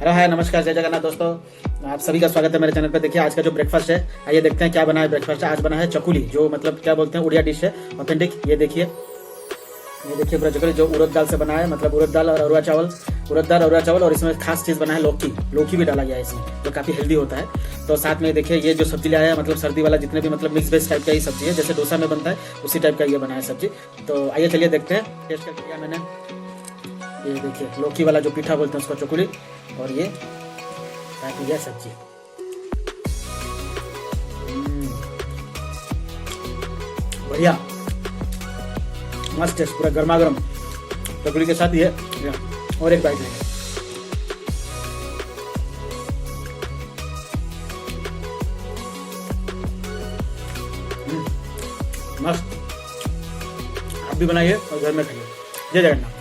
Hello hi नमस्कार जय जगन्नाथ दोस्तों, आप सभी का स्वागत है मेरे चैनल पे। देखिए आज का जो ब्रेकफास्ट है, आइए देखते हैं क्या बना है ब्रेकफास्ट। आज बना है चकुली, जो मतलब क्या बोलते हैं उड़िया डिश है ऑथेंटिक। ये देखिए पूरा चकुली जो उड़द दाल से बना है, मतलब उड़द दाल और अरवा चावल, उड़द दाल अरवा चावल, और इसमें खास चीज़ बना है लौकी। लौकी भी डाला गया है इसमें, जो काफ़ी हेल्दी होता है। तो साथ में देखिए ये जो सब्जी लाया है, मतलब सर्दी वाला जितने भी मतलब मिक्स वेज टाइप का ही सब्जी है, जैसे डोसा में बनता है उसी टाइप का ये बना है सब्जी। तो आइए चलिए देखते हैं, टेस्ट करके किया मैंने। ये देखिए लौकी वाला जो पीठा बोलते हैं उसको चकुली, और ये यह सब्जी। बढ़िया मस्त टेस्ट, पूरा गर्मा गर्म चकुली के साथ ये और एक बाइट लेंगे। मस्त, आप भी बनाइए और घर में खाइए। जय जगन्नाथ।